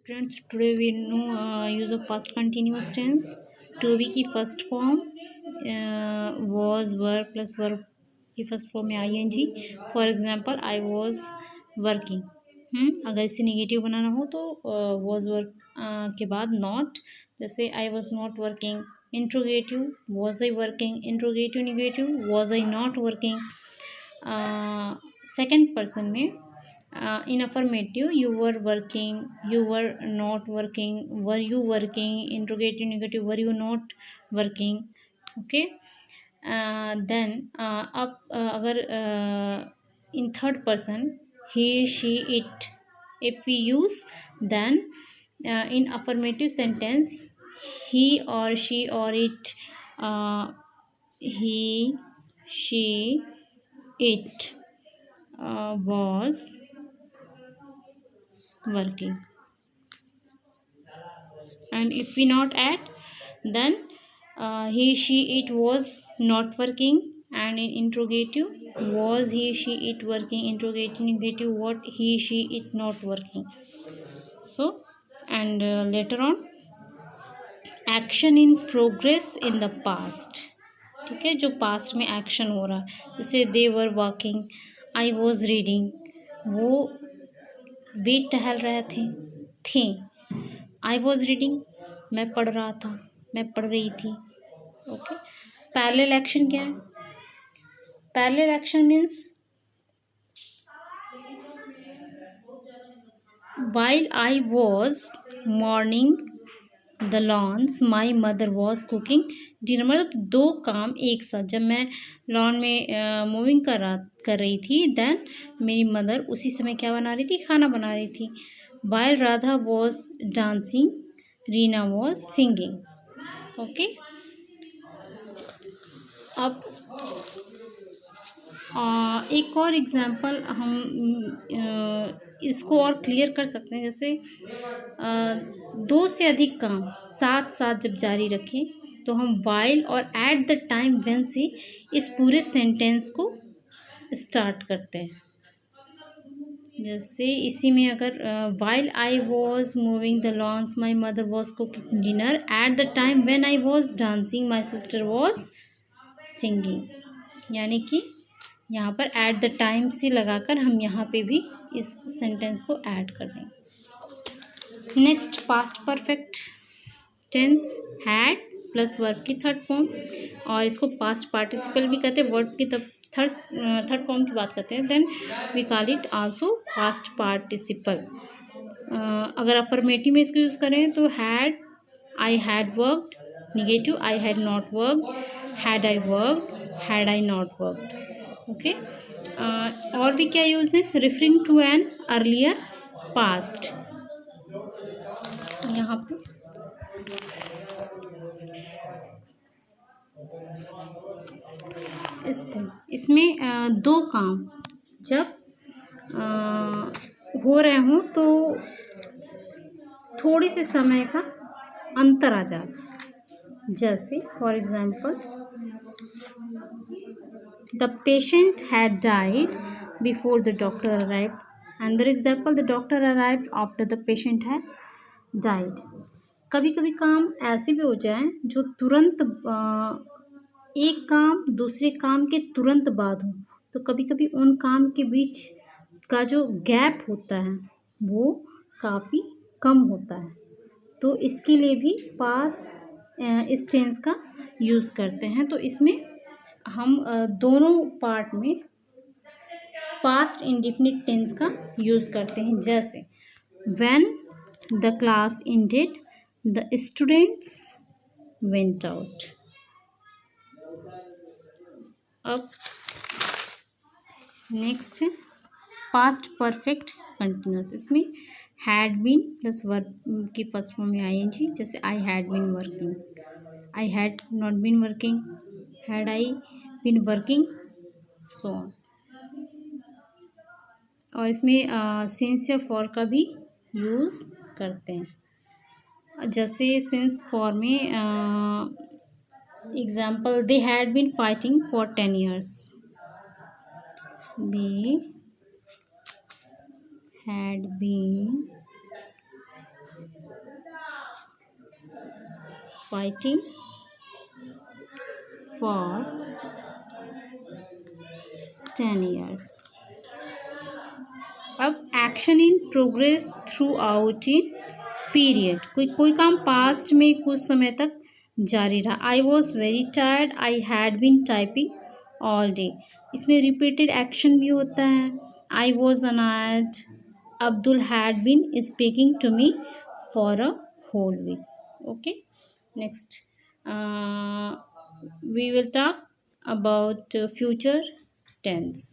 Friends, today we know use of past continuous tense. To be की first form was verb plus verb की first form में ing. For example I was working. अगर इसे negative बनाना हो तो was verb के बाद not. जैसे I was not working. Interrogative was I working. Interrogative negative was I not working. Second person में in affirmative you were working, you were not working, were you working. Interrogative negative were you not working. Okay. Then अब अगर in third person he, she, it, if we use then in affirmative sentence he or she or it, he, she, it was working. And if we not add then he, she, it was not working. And in interrogative was he, she, it working. Interrogative negative what he, she, it not working. So and later on action in progress in the past. ठीक है, जो past में action हो रहा है. जैसे they were walking, I was reading, वो वे टहल रहे थे. आई वॉज रीडिंग, मैं पढ़ रहा था, मैं पढ़ रही थी. ओके. पैरेलल एक्शन क्या है? Parallel action means while I was mowing the lawns my mother was cooking dinner. मतलब दो काम एक साथ. जब मैं लॉन में मूविंग कर रही थी देन मेरी मदर उसी समय क्या बना रही थी? खाना बना रही थी. while Radha was dancing Reena was singing. Okay. अब एक और एग्जांपल हम इसको और क्लियर कर सकते हैं. जैसे दो से अधिक काम साथ साथ जब जारी रखें तो हम वाइल और एट द टाइम व्हेन से इस पूरे सेंटेंस को स्टार्ट करते हैं. जैसे इसी में अगर while I was moving the lawns my mother was cooking dinner at the time when I was dancing my sister was singing. यानी कि यहाँ पर एट द टाइम से लगाकर हम यहाँ पे भी इस सेंटेंस को ऐड कर देंगे. Next past perfect tense had plus verb की थर्ड फॉर्म. और इसको पास्ट पार्टिसिपल भी कहते हैं. वर्ब की थर्ड फॉर्म की बात करते हैं. Then we call it also past participle. अगर अफर्मेटिव में इसको यूज़ करें तो had, I had worked. Negative I had not worked, had I worked, had I not worked. Okay. और भी क्या यूज है? Referring to an earlier past. यहाँ पे इसमें दो काम जब हो रहे हों तो थोड़ी से समय का अंतर आ जाए. जैसे for example the patient had died before the doctor arrived. Another example, the doctor arrived after the patient had died. कभी कभी काम ऐसे भी हो जाए जो तुरंत एक काम दूसरे काम के तुरंत बाद हो. तो कभी कभी उन काम के बीच का जो गैप होता है वो काफ़ी कम होता है. तो इसके लिए भी पास इस टेंस का यूज़ करते हैं. तो इसमें हम दोनों पार्ट में पास्ट इंडेफिनिट टेंस का यूज़ करते हैं. जैसे when the class ended the students went out. अब नेक्स्ट है पास्ट परफेक्ट कंटिन्यूस. इसमें हैड बीन प्लस वर्ब की फर्स्ट फॉर्म में आईएनजी. जैसे I had been working, I had not been working, had I been working, so on. और इसमें since या for का भी यूज़ करते हैं. जैसे सिंस फॉर में example they had been fighting for 10 years. They had been fighting for 10 years. अब action in progress throughout in period, कोई काम पास्ट में कुछ समय तक जारी रहा. I was very tired, I had been typing all day. इसमें रिपीटेड एक्शन भी होता है. I was annoyed, Abdul had been speaking to me for a whole week. Okay, next we will talk about future tense.